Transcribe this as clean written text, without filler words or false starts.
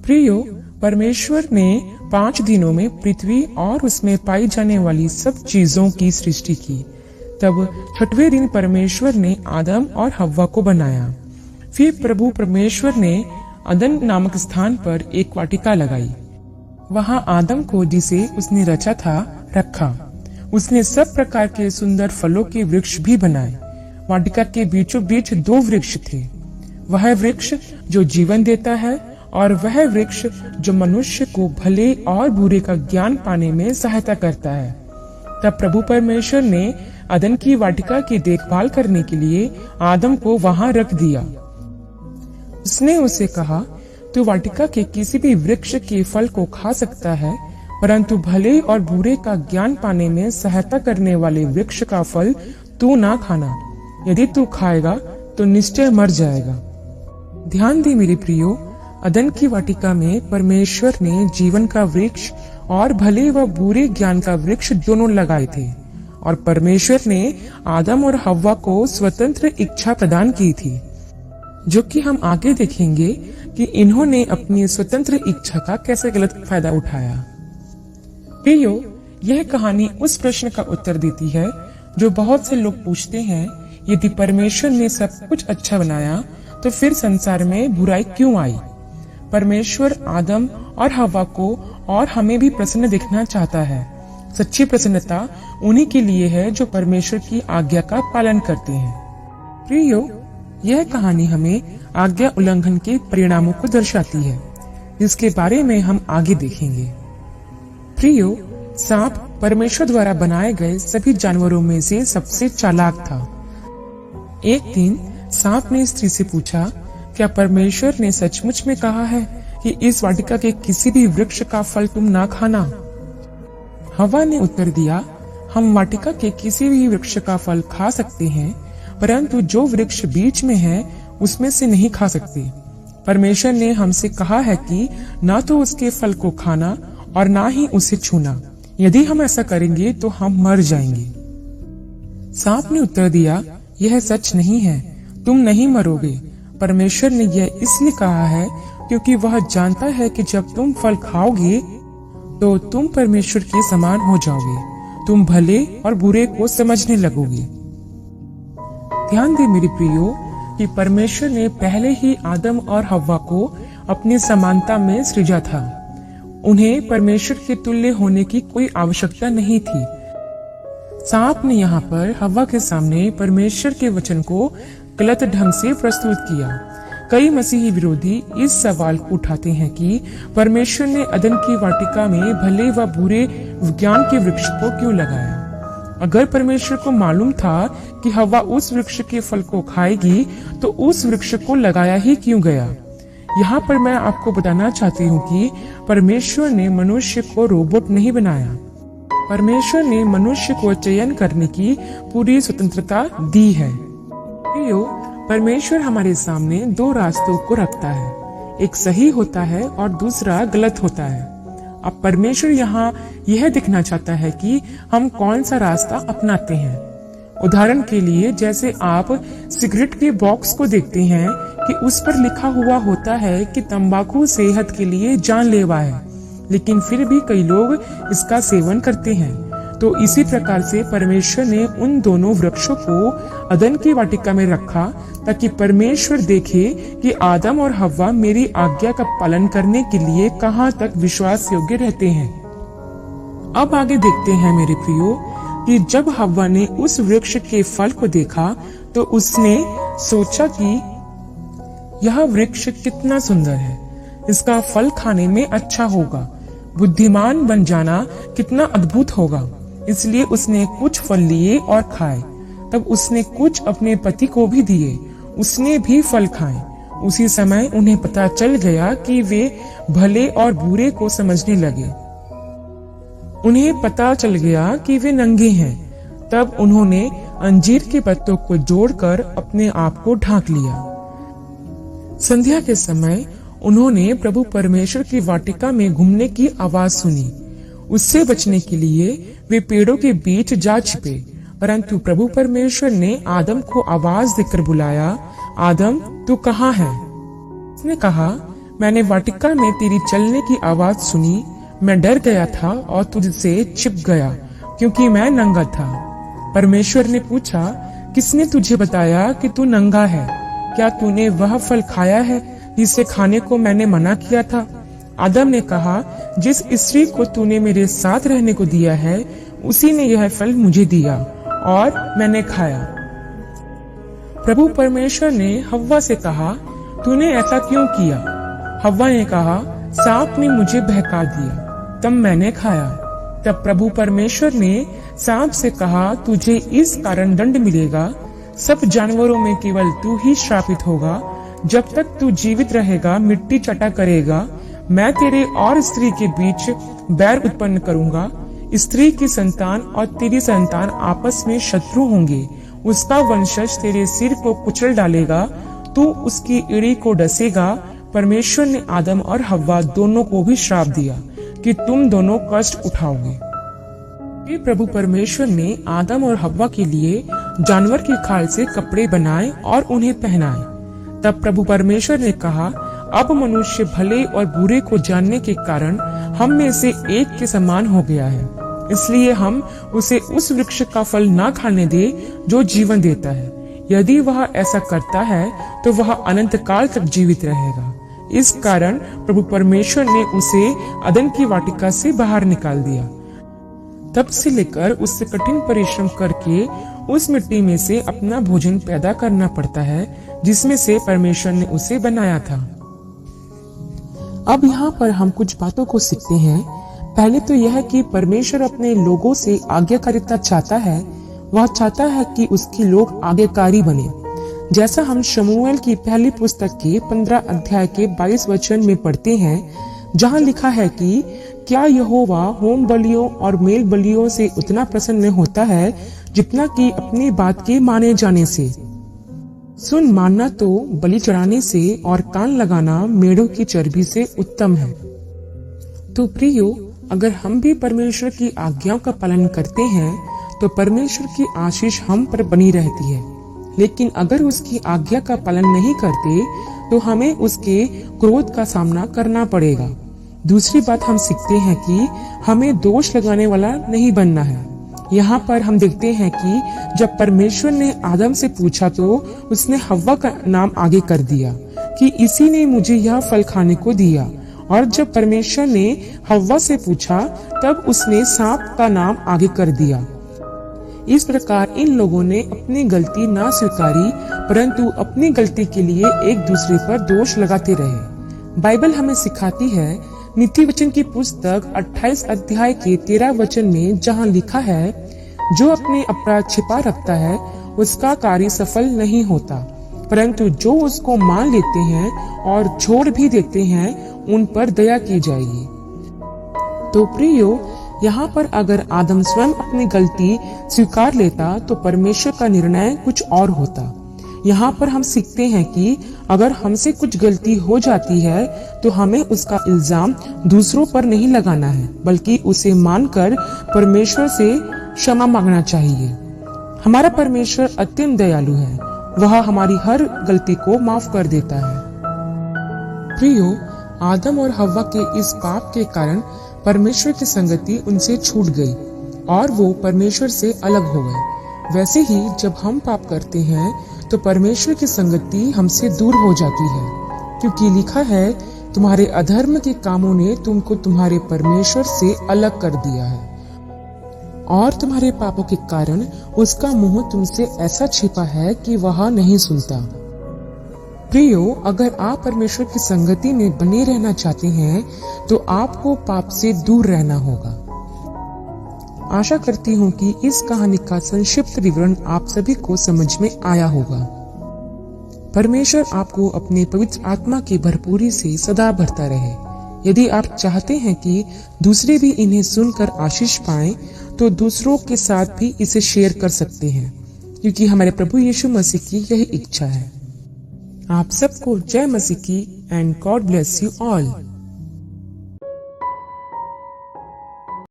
प्रियो, परमेश्वर ने 5 दिनों में पृथ्वी और उसमें पाई जाने वाली सब चीजों की सृष्टि की। तब 6वें दिन परमेश्वर ने आदम और हव्वा को बनाया। फिर प्रभु परमेश्वर ने अदन नामक स्थान पर एक वाटिका लगाई। वहां आदम को, जिसे उसने रचा था, रखा। उसने सब प्रकार के सुंदर फलों के वृक्ष भी बनाए। वाटिका के बीचों बीच 2 वृक्ष थे, वह वृक्ष जो जीवन देता है और वह वृक्ष जो मनुष्य को भले और बुरे का ज्ञान पाने में सहायता करता है। तब प्रभु परमेश्वर ने अदन की वाटिका की देखभाल करने के लिए आदम को वहां रख दिया। उसने उसे कहा, तू वाटिका के किसी भी वृक्ष के फल को खा सकता है, परंतु भले और बुरे का ज्ञान पाने में सहायता करने वाले वृक्ष का फल तू ना खाना। यदि तू खाएगा तो निश्चय मर जाएगा। ध्यान दे मेरे प्रियो, अदन की वाटिका में परमेश्वर ने जीवन का वृक्ष और भले व बुरे ज्ञान का वृक्ष दोनों लगाए थे, और परमेश्वर ने आदम और हव्वा को स्वतंत्र इच्छा प्रदान की थी, जो कि हम आगे देखेंगे कि इन्होंने अपनी स्वतंत्र इच्छा का कैसे गलत फायदा उठाया। प्रियो, यह कहानी उस प्रश्न का उत्तर देती है जो बहुत से लोग पूछते हैं, यदि परमेश्वर ने सब कुछ अच्छा बनाया तो फिर संसार में बुराई क्यों आई? परमेश्वर आदम और हव्वा को और हमें भी प्रसन्न देखना चाहता है। सच्ची प्रसन्नता उन्हीं के लिए है जो परमेश्वर की आज्ञा का पालन करते हैं। प्रियो, यह कहानी हमें आज्ञा उल्लंघन के परिणामों को दर्शाती है, जिसके बारे में हम आगे देखेंगे। प्रियो, सांप परमेश्वर द्वारा बनाए गए सभी जानवरों में से सबसे चालाक था। एक दिन सांप ने स्त्री से पूछा, क्या परमेश्वर ने सचमुच में कहा है कि इस वाटिका के किसी भी वृक्ष का फल तुम ना खाना? हव्वा ने उत्तर दिया, हम वाटिका के किसी भी वृक्ष का फल खा सकते हैं, परंतु जो वृक्ष बीच में है उसमें से नहीं खा सकते। परमेश्वर ने हमसे कहा है कि ना तो उसके फल को खाना और ना ही उसे छूना। यदि हम ऐसा करेंगे तो हम मर जाएंगे। सांप ने उत्तर दिया, यह सच नहीं है, तुम नहीं मरोगे। परमेश्वर ने यह इसलिए कहा है क्योंकि वह जानता है कि जब तुम फल खाओगे तो तुम परमेश्वर के समान हो जाओगे। तुम भले और बुरे को समझने लगोगे। ध्यान दे मेरे प्रियो कि परमेश्वर ने पहले ही आदम और हव्वा को अपनी समानता में सृजा था। उन्हें परमेश्वर के तुल्य होने की कोई आवश्यकता नहीं थी। सांप ने यहाँ पर हव्वा के सामने परमेश्वर के वचन को गलत ढंग से प्रस्तुत किया। कई मसीही विरोधी इस सवाल को उठाते हैं कि परमेश्वर ने अदन की वाटिका में भले व बुरे ज्ञान के वृक्ष को क्यों लगाया? अगर परमेश्वर को मालूम था कि हव्वा उस वृक्ष के फल को खाएगी तो उस वृक्ष को लगाया ही क्यों गया? यहाँ पर मैं आपको बताना चाहती हूँ कि परमेश्वर ने मनुष्य को रोबोट नहीं बनाया। परमेश्वर ने मनुष्य को चयन करने की पूरी स्वतंत्रता दी है। प्रियो, परमेश्वर हमारे सामने 2 रास्तों को रखता है, एक सही होता है और दूसरा गलत होता है। अब परमेश्वर यहाँ यह दिखना चाहता है कि हम कौन सा रास्ता अपनाते हैं। उदाहरण के लिए, जैसे आप सिगरेट के बॉक्स को देखते हैं कि उस पर लिखा हुआ होता है कि तंबाकू सेहत के लिए जानलेवा है, लेकिन फिर भी कई लोग इसका सेवन करते हैं। तो इसी प्रकार से परमेश्वर ने उन दोनों वृक्षों को अदन की वाटिका में रखा ताकि परमेश्वर देखे कि आदम और हव्वा मेरी आज्ञा का पालन करने के लिए कहाँ तक विश्वास योग्य रहते हैं। अब आगे देखते हैं मेरे प्रियो कि जब हव्वा ने उस वृक्ष के फल को देखा तो उसने सोचा कि यह वृक्ष कितना सुंदर है, इसका फल खाने में अच्छा होगा, बुद्धिमान बन जाना कितना अद्भुत होगा। इसलिए उसने कुछ फल लिए और खाए। तब उसने कुछ अपने पति को भी दिए, उसने भी फल खाए। उसी समय उन्हें पता चल गया कि वे भले और बुरे को समझने लगे। उन्हें पता चल गया कि वे नंगे हैं। तब उन्होंने अंजीर के पत्तों को जोड़कर अपने आप को ढांक लिया। संध्या के समय उन्होंने प्रभु परमेश्वर की वाटिका में घूमने की आवाज सुनी। उससे बचने के लिए वे पेड़ों के बीच जा छिपे, परंतु प्रभु परमेश्वर ने आदम को आवाज देकर बुलाया, आदम तू कहाँ है? उसने कहा, मैंने वाटिका में तेरी चलने की आवाज सुनी। मैं डर गया था और तुझसे छिप गया, क्योंकि मैं नंगा था। परमेश्वर ने पूछा, किसने तुझे बताया कि तू नंगा है? क्या तूने वह फल खाया है जिसे खाने को मैंने मना किया था? आदम ने कहा, जिस स्त्री को तूने मेरे साथ रहने को दिया है, उसी ने यह फल मुझे दिया और मैंने खाया। प्रभु परमेश्वर ने हव्वा से कहा, तूने ऐसा क्यों किया? हव्वा ने कहा, सांप ने मुझे बहका दिया, तब मैंने खाया। तब प्रभु परमेश्वर ने सांप से कहा, तुझे इस कारण दंड मिलेगा, सब जानवरों में केवल तू ही श्रापित होगा। जब तक तू जीवित रहेगा मिट्टी चटा करेगा। मैं तेरे और स्त्री के बीच बैर उत्पन्न करूंगा। स्त्री की संतान और तेरी संतान आपस में शत्रु होंगे। उसका वंशज तेरे सिर को कुचल डालेगा, तू उसकी एड़ी को डसेगा। परमेश्वर ने आदम और हव्वा दोनों को भी श्राप दिया कि तुम दोनों कष्ट उठाओगे। फिर प्रभु परमेश्वर ने आदम और हव्वा के लिए जानवर की खाल से कपड़े बनाए और उन्हें पहनाए। तब प्रभु परमेश्वर ने कहा, अब मनुष्य भले और बुरे को जानने के कारण हम में से एक के समान हो गया है, इसलिए हम उसे उस वृक्ष का फल ना खाने दे जो जीवन देता है। यदि वह ऐसा करता है तो वह अनंत काल तक जीवित रहेगा। इस कारण प्रभु परमेश्वर ने उसे अदन की वाटिका से बाहर निकाल दिया। तब से लेकर उससे कठिन परिश्रम करके उस मिट्टी में से अपना भोजन पैदा करना पड़ता है, जिसमें से परमेश्वर ने उसे बनाया था। अब यहाँ पर हम कुछ बातों को सीखते हैं। पहले तो यह कि परमेश्वर अपने लोगों से आज्ञाकारिता चाहता है। वह चाहता है कि उसके लोग आज्ञाकारी बने। जैसा हम शमूएल की पहली पुस्तक के 15 अध्याय के 22 वचन में पढ़ते हैं, जहाँ लिखा है कि क्या यहोवा होम बलियों और मेल बलियों से उतना प्रसन्न होता है जितना कि अपनी बात के माने जाने से। सुन मानना तो बलि चढ़ाने से और कान लगाना मेढ़ों की चर्बी से उत्तम है। तो प्रियो, अगर हम भी परमेश्वर की आज्ञाओं का पालन करते हैं तो परमेश्वर की आशीष हम पर बनी रहती है। लेकिन अगर उसकी आज्ञा का पालन नहीं करते तो हमें उसके क्रोध का सामना करना पड़ेगा। दूसरी बात हम सीखते हैं कि हमें दोष लगाने वाला नहीं बनना है। यहाँ पर हम देखते हैं कि जब परमेश्वर ने आदम से पूछा तो उसने हव्वा का नाम आगे कर दिया कि इसी ने मुझे यह फल खाने को दिया, और जब परमेश्वर ने हव्वा से पूछा तब उसने सांप का नाम आगे कर दिया। इस प्रकार इन लोगों ने अपनी गलती ना स्वीकारी, परंतु अपनी गलती के लिए एक दूसरे पर दोष लगाते रहे। बाइबल हमें सिखाती है, नीति वचन की पुस्तक 28 अध्याय के 13 वचन में, जहाँ लिखा है, जो अपने अपराध छिपा रखता है उसका कार्य सफल नहीं होता, परंतु जो उसको मान लेते हैं और छोड़ भी देते हैं उन पर दया की जाएगी। तो प्रियो, यहाँ पर अगर आदम स्वयं अपनी गलती स्वीकार लेता तो परमेश्वर का निर्णय कुछ और होता। यहाँ पर हम सीखते हैं कि अगर हमसे कुछ गलती हो जाती है तो हमें उसका इल्जाम दूसरों पर नहीं लगाना है, बल्कि उसे मानकर परमेश्वर से क्षमा मांगना चाहिए। हमारा परमेश्वर अत्यंत दयालु है, वह हमारी हर गलती को माफ कर देता है। प्रियो, आदम और हव्वा के इस पाप के कारण परमेश्वर की संगति उनसे छूट गई और वो परमेश्वर से अलग हो गए। वैसे ही जब हम पाप करते हैं तो परमेश्वर की संगति हमसे दूर हो जाती है, क्योंकि लिखा है, तुम्हारे अधर्म के कामों ने तुमको तुम्हारे परमेश्वर से अलग कर दिया है, और तुम्हारे पापों के कारण उसका मुंह तुमसे ऐसा छिपा है कि वह नहीं सुनता। प्रियो, अगर आप परमेश्वर की संगति में बने रहना चाहते हैं तो आपको पाप से दूर रहना होगा। आशा करती हूँ कि इस कहानी का संक्षिप्त विवरण आप सभी को समझ में आया होगा। परमेश्वर आपको अपने पवित्र आत्मा की भरपूरी से सदा भरता रहे। यदि आप चाहते हैं कि दूसरे भी इन्हें सुनकर आशीष पाएं, तो दूसरों के साथ भी इसे शेयर कर सकते हैं, क्योंकि हमारे प्रभु यीशु मसीह की यही इच्छा है। आप सबको जय मसीह की and God bless you all.